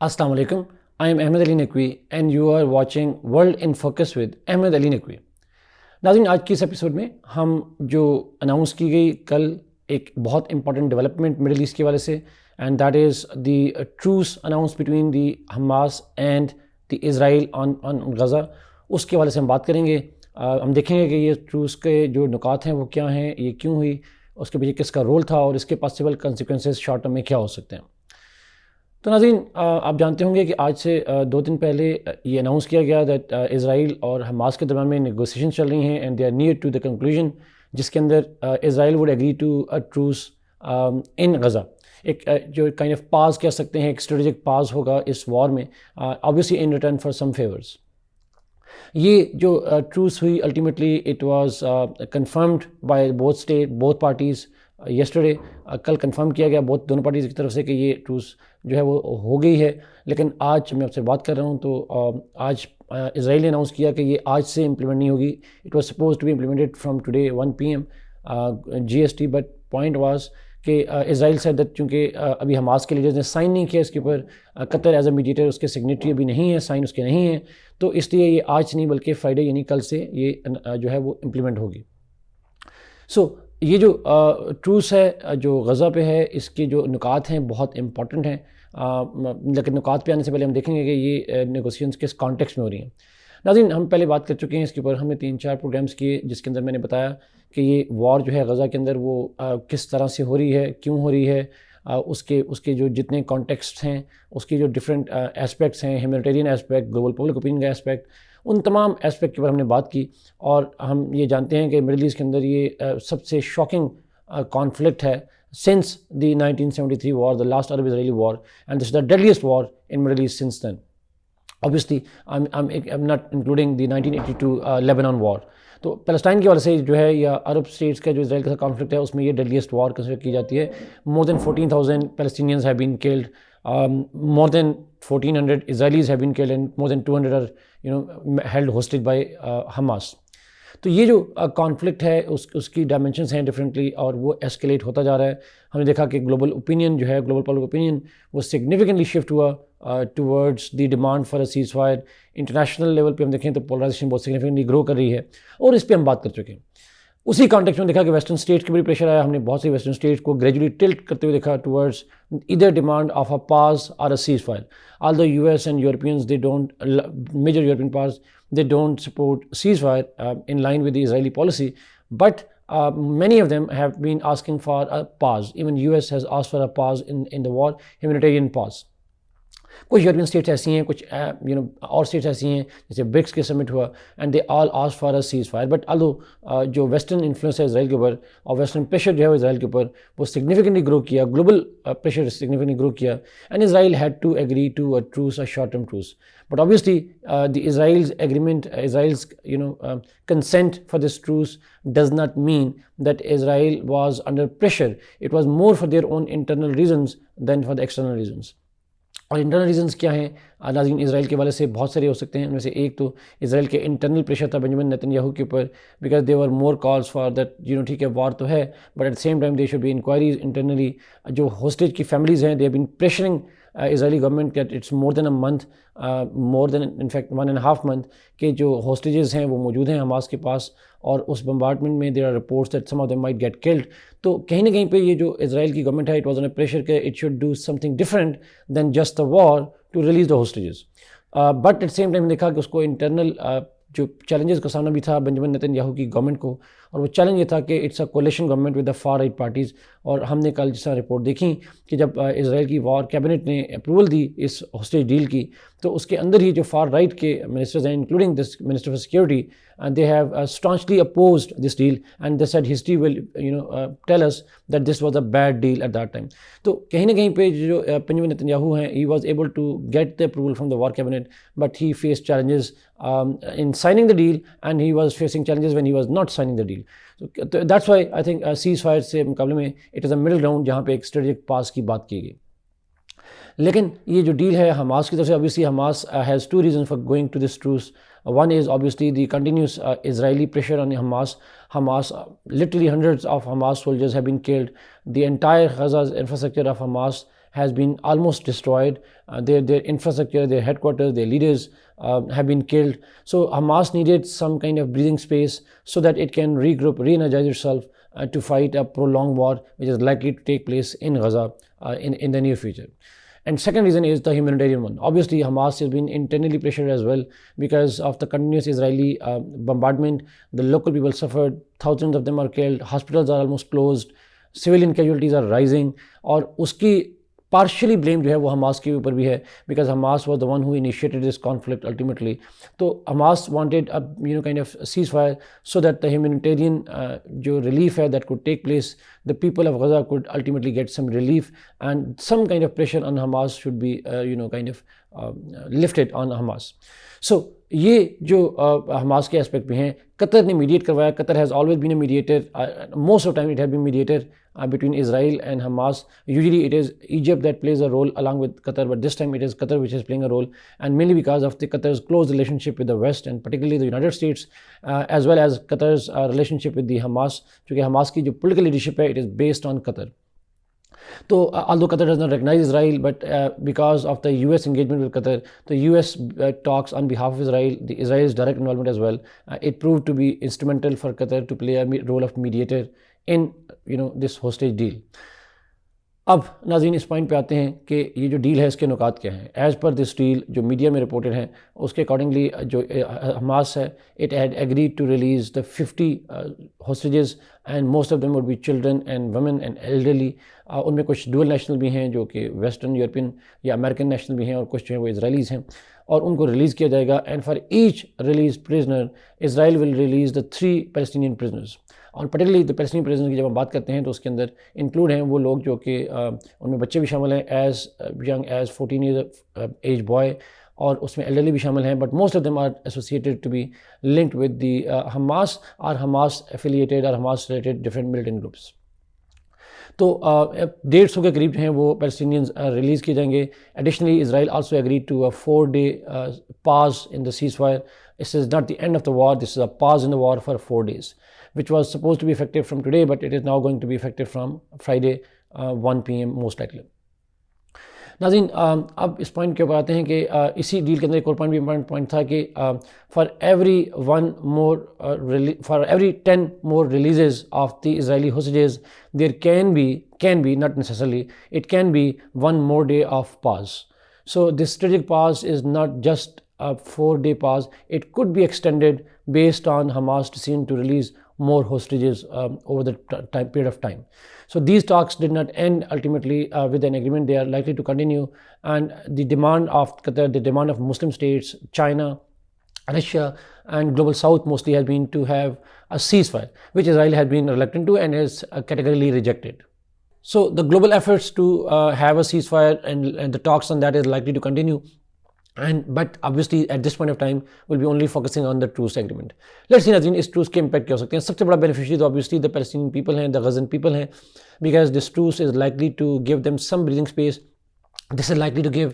Assalamu alaikum. I am Ahmed Naqvi and you are watching World in Focus with Ahmed Naqvi. नाज़रीन, आज की इस episode में हम जो अनाउंस की गई कल एक बहुत इंपॉर्टेंट डेवलपमेंट मिडिल ईस्ट के वाले से, and that is the truce announce between the Hamas and the Israel on Gaza, उसके वाले से हम बात करेंगे। हम देखेंगे कि ये ट्रूस के जो नुकात हैं वो क्या हैं, ये क्यों हुई, उसके पीछे किसका रोल था और इसके पॉसिबल कंसिक्वेंसेस शॉर्ट टर्म में क्या हो सकते हैं। तो नाज़रीन, आप जानते होंगे कि आज से 2 दिन पहले ये अनाउंस किया गया दैट इसराइल और हमास के दरमियान में नेगोशिएशन चल रही हैं and they are near to the conclusion, जिसके अंदर Israel would agree to a truce in Gaza. एक जो काइंड ऑफ पास कह सकते हैं, एक स्ट्रेटेजिक पास होगा इस वॉर में, obviously in return for some favours. ये जो ट्रूस हुई ultimately it was confirmed by both parties yesterday. कल कंफर्म किया गया दोनों पार्टीज़ की तरफ से कि ये ट्रूस जो है वो हो गई है। लेकिन आज मैं आपसे बात कर रहा हूँ तो आज इसराइल ने अनाउंस किया कि ये आज से इम्प्लीमेंट नहीं होगी। It was suppose to be implemented from today 1 PM GST, but point was कि इसराइल सेड दैट चूँकि अभी हमास के लीडर्स ने साइन नहीं किया इसके ऊपर, कतर एज अ मीडिएटर उसके सिग्नेटरी अभी नहीं है, साइन उसके नहीं है, तो इसलिए ये आज नहीं बल्कि फ्राइडे यानी कल से ये जो है वो इम्प्लीमेंट होगी। सो ये जो ट्रूस है जो गज़ा पे है, इसके जो नुकात हैं बहुत इंपॉर्टेंट हैं। लेकिन नुकात पे आने से पहले हम देखेंगे कि ये नेगोशिएशंस किस कॉन्टेक्स्ट में हो रही हैं। नाज़रीन, हम पहले बात कर चुके हैं इसके ऊपर, हमने 3-4 प्रोग्राम्स किए जिसके अंदर मैंने बताया कि ये वॉर जो है गज़ा के अंदर वो किस तरह से हो रही है, क्यों हो रही है, उसके जो जितने कॉन्टेक्स्ट हैं, उसके जो डिफरेंट एस्पेक्ट्स हैं, humanitarian aspect, global public opinion का एस्पेक्ट, उन तमाम एस्पेक्ट के ऊपर हमने बात की। और हम ये जानते हैं कि मिडिल ईस्ट के अंदर ये सबसे शॉकिंग कॉन्फ्लिक्ट है since the 1973 war, the last Arab Israeli war, and this is the deadliest war in middle east since then. Obviously I'm not including the 1982 Lebanon war. तो पैलेस्टाइन के वाले से जो है या अरब स्टेट्स का जो इसराइल के साथ कॉन्फ्लिक्ट है उसमें ये डेडलीस्ट वॉर कंसिडर की जाती है। More than 14,000 Palestinians have been killed, more than 1,400 Israelis have been killed and more than 200 are held hostage by Hamas। तो ये जो कॉन्फ्लिक्ट है उसकी डायमेंशंस हैं डिफरेंटली और वो एस्केलेट होता जा रहा है। हमने देखा कि ग्लोबल ओपिनियन जो है, ग्लोबल पब्लिक ओपिनियन, वो सिग्निफिकेंटली शिफ्ट हुआ towards the demand for a cease fire. International level पे हम देखें तो पोलराइजेशन बहुत सिग्निफिकेंटली ग्रो कर रही है और इस पर हम बात कर चुके हैं। उसी कॉन्टेक्स्ट में देखा कि वेस्टर्न स्टेट्स के भी प्रेशर आया। हमने बहुत सी वेस्टर्न स्टेट्स को ग्रेजुअली टिल्ट करते हुए देखा towards either demand of a pause और a ceasefire. Although US and Europeans, they don't, major European powers, they don't support ceasefire in line with the Israeli policy, but many of them have been asking for a pause. Even US has asked for a pause in the war, humanitarian pause. कुछ European states ऐसी हैं, कुछ और states ऐसी हैं, जैसे BRICS के summit हुआ, and they all asked for a cease fire. But although जो वेस्टर्न इन्फ्लुएंस है इसराइल के ऊपर और वेस्टर्न प्रेशर जो है इसराइल के ऊपर वो सिग्निफिकेंटली ग्रो किया, ग्लोबल प्रेशर सिग्निफिकेंटली ग्रो किया, and Israel had to agree to a truce, a short term truce. But obviously the Israel's agreement, Israel's consent for this truce does not mean that Israel was under pressure. It was more for their own internal reasons than for the external reasons. और internal reasons क्या हैं नाज़रीन, Israel के वाले से बहुत सारे हो सकते हैं। उनमें से एक तो इसराइल के इंटरनल प्रेशर था बेंजामिन नेतन्याहू के ऊपर, because they were more calls for that ठीक है वॉर तो है but at the same time they should be inquiries internally. जो होस्टेज की फैमिलीज़ हैं, they have been pressuring Israeli government that it's more than a month, more than in fact 1.5 month के जो hostages हैं वो मौजूद हैं हमास के पास, और उस बम्बार्डमेंट में there are reports that some of them might get killed. तो कहीं ना कहीं पे ये जो इसराइल की गवर्नमेंट है, इट वाज अंडर प्रेशर कि it should do something different than just the war to release the hostages. But at same time देखा कि उसको इंटरनल जो चैलेंजेस का सामना भी था बेंजामिन नेतन्याहू की गवर्नमेंट को, और वो चैलेंज ये था कि it's a कोalition government with the far right parties. और हमने कल जिस रिपोर्ट देखी कि जब इसराइल की वॉर कैबिनेट ने अप्रूवल दी इस होस्टेज डील की, तो उसके अंदर ही जो फार राइट के मिनिस्टर्स हैं, including this minister for security, they have staunchly opposed this deal, and they said history will tell us that this was a bad deal at that time. तो कहीं ना कहीं पे जो बेंजामिन नेतन्याहू हैं, he was able to get the approval from the war cabinet, but he faced challenges in signing the deal, and he was facing challenges when he was not signing the deal. So that's why I think ceasefire से मुकाबले में it is a middle ground जहाँ पे एक strategic pass की बात की गई। लेकिन ये जो डील है हमास की तरफ से, obviously Hamas has 2 reasons for going to this truce. One is obviously the continuous Israeli pressure on Hamas. Literally hundreds of Hamas soldiers have been killed. The entire Gaza's infrastructure of Hamas has been almost destroyed. Their infrastructure, their headquarters, their leaders have been killed. So Hamas needed some kind of breathing space so that it can regroup, re-energize itself to fight a prolonged war which is likely to take place in Gaza in the near future. And second reason is the humanitarian one. Obviously, Hamas has been internally pressured as well because of the continuous Israeli bombardment. The local people suffered, thousands of them are killed, hospitals are almost closed, civilian casualties are rising, और उसकी partially blame जो है वो Hamas के ऊपर भी है because Hamas was the one who initiated this conflict ultimately. तो Hamas wanted a kind of ceasefire so that the humanitarian जो relief है that could take place, the people of Gaza could ultimately get some relief and some kind of pressure on Hamas should be lifted on Hamas. So ये जो Hamas के aspect में हैं, Qatar ने mediate करवाया. Qatar has always been a mediator. Most of time it has been mediator between Israel and Hamas. Usually it is Egypt that plays a role along with Qatar, but this time it is Qatar which is playing a role, and mainly because of the Qatar's close relationship with the West and particularly the United States, as well as Qatar's relationship with the Hamas. क्योंकि Hamas की जो political leadership है, it is based on Qatar. So although Qatar does not recognize Israel, but because of the US engagement with Qatar, the US talks on behalf of Israel, the Israel's direct involvement as well, it proved to be instrumental for Qatar to play a role of mediator in this hostage deal. अब नाज़रीन इस point पे आते हैं कि ये जो deal है इसके नुकात क्या हैं. एज़ पर दिस डील जो मीडिया में रिपोर्टेड हैं उसके अकॉर्डिंगली जो हमास है, it had agreed to release the 50 hostages and most of them would be children and women and elderly. उनमें कुछ डुअल नेशनल भी हैं जो कि वेस्टर्न यूरोपियन या अमेरिकन नेशनल भी हैं और कुछ जो है वो इसराइलीज़ हैं, और उनको रिलीज़ किया जाएगा. And for each release prisoner Israel will release the 3 Palestinian prisoners. और पर्टिकुलरली द पैलेस्टीनियन प्रिजनर की जब हम बात करते हैं तो उसके अंदर इंक्लूड हैं वो लोग जो कि उनमें बच्चे भी शामिल हैं as young as 14 year age boy, और उसमें एल्डरली भी शामिल हैं, but most of them are associated to be linked with the Hamas और हमास एफिलिएटेड और Hamas related different militant groups. तो 150 के करीब जो हैं वो पैलेस्टीनियंस रिलीज़ किए जाएंगे. Additionally Israel also agreed to a 4-day pause in the ceasefire. This is not the end of the war, this is a pause in the war for 4 days, which was supposed to be effective from today, but it is now going to be effective from Friday 1 PM most likely. नाज़रीन अब इस point के ऊपर आते हैं कि इसी deal के अंदर एक और पॉइंट भी इम्पॉर्टेंट पॉइंट था कि for every 10 more releases of the Israeli hostages there can be not necessarily, it can be 1 more day of pause. So this strategic pause is not just a 4-day pause, it could be extended based on Hamas' decision to release more hostages over the period of time. So these talks did not end ultimately with an agreement. They are likely to continue, and the demand of Qatar, the demand of Muslim states, China, Russia and Global South mostly has been to have a ceasefire, which Israel has been reluctant to and is categorically rejected. So the global efforts to have a ceasefire and the talks on that is likely to continue. But obviously at this point of time we'll be only focusing on the truce agreement. Let's see नाज़रीन इस truce के impact क्या हो सकते हैं. सबसे बड़ा beneficiary तो obviously the Palestinian people हैं, the Gazan people हैं, because this truce is likely to give them some breathing space. This is likely to give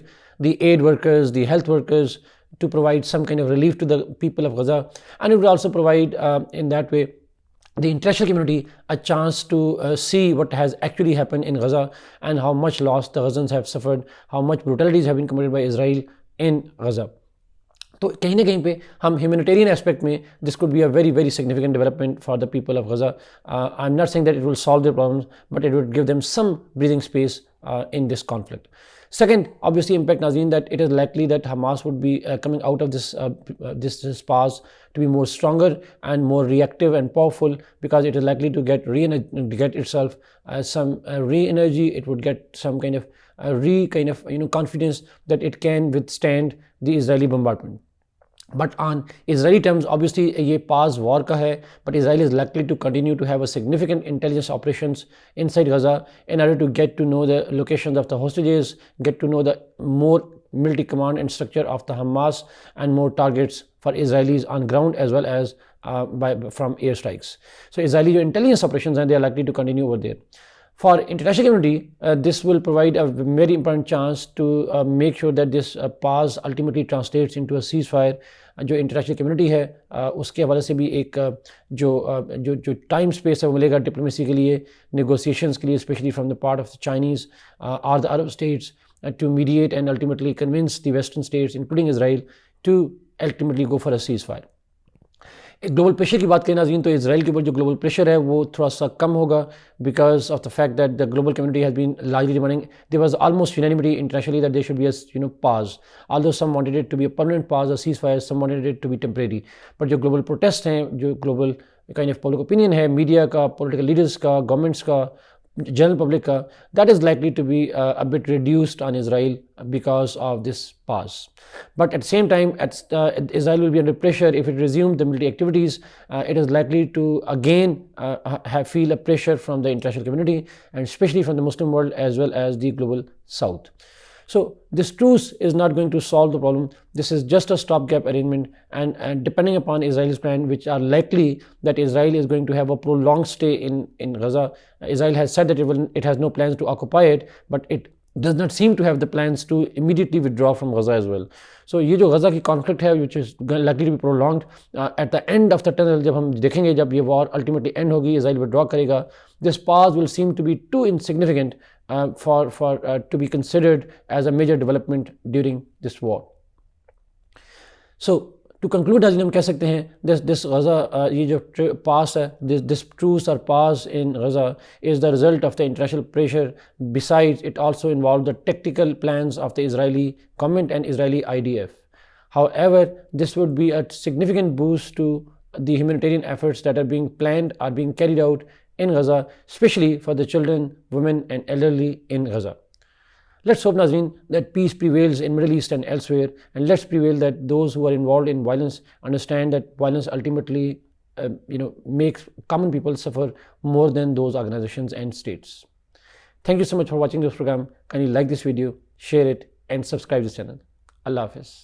the aid workers, the health workers, to provide some kind of relief to the people of Gaza, and it would also provide in that way the international community a chance to see what has actually happened in Gaza and how much loss the Gazans have suffered, how much brutalities have been committed by Israel in Gaza. तो कहीं ना कहीं पे हम humanitarian aspect में this could be a very very significant development for the people of Gaza. I'm not saying that it will solve their problems, but it would give them some breathing space in this conflict. Second, obviously impact naazreen, that it is likely that Hamas would be coming out of this pause to be more stronger and more reactive and powerful, because it is likely to get itself some re-energy. It would get some kind of confidence that it can withstand the Israeli bombardment. But on Israeli terms, obviously ये pause war का है, but Israel is likely to continue to have a significant intelligence operations inside Gaza in order to get to know the locations of the hostages, get to know the more military command and structure of the Hamas, and more targets for Israelis on ground as well as from airstrikes. So Israeli intelligence operations, and they are likely to continue over there. For international community, this will provide a very important chance to make sure that this pause ultimately translates into a ceasefire, जो international community है उसके हवाले से भी एक जो time space है वो मिलेगा डिप्लोमेसी के लिए, नेगोशिएशंस के लिए, specially from the part of the Chinese और the Arab states to mediate and ultimately convince the Western states, including Israel, to ultimately go for a ceasefire. Global pressure की बात करें नाज़रीन, तो इसराइल के ऊपर जो ग्लोबल प्रेशर है वो थोड़ा सा कम होगा because of the fact that the global community has been largely demanding, there was almost unanimity internationally that there should be a pause, although some wanted it to be a permanent pause, a ceasefire, some wanted it to be temporary. But जो global protest हैं, जो global kind of public opinion है, media का, political leaders का, governments का, general public, that is likely to be a bit reduced on Israel because of this pause. But at the same time, Israel will be under pressure if it resumes the military activities. It is likely to again feel a pressure from the international community, and especially from the Muslim world as well as the global South. So this truce is not going to solve the problem. This is just a stopgap arrangement, and depending upon Israel's plan, which are likely that Israel is going to have a prolonged stay in Gaza. Israel has said that it has no plans to occupy it, but it does not seem to have the plans to immediately withdraw from Gaza as well. So ये जो Gaza की conflict है, which is likely to be prolonged, at the end of the tunnel, जब हम देखेंगे जब ये war ultimately end होगी, Israel withdraw करेगा, this pause will seem to be too insignificant to be considered as a major development during this war. So to conclude, as हम कह सकते हैं, this Gaza, ये जो pause है, this truce or pause in Gaza is the result of the international pressure. Besides, it also involved the tactical plans of the Israeli government and Israeli IDF. However, this would be a significant boost to the humanitarian efforts that are being planned, are being carried out in Gaza, especially for the children, women and elderly in Gaza. Let's hope, Nazreen, that peace prevails in Middle East and elsewhere, and let's prevail that those who are involved in violence understand that violence ultimately makes common people suffer more than those organizations and states. Thank you so much for watching this program. Kindly like this video, share it and subscribe this channel. Allah Hafiz.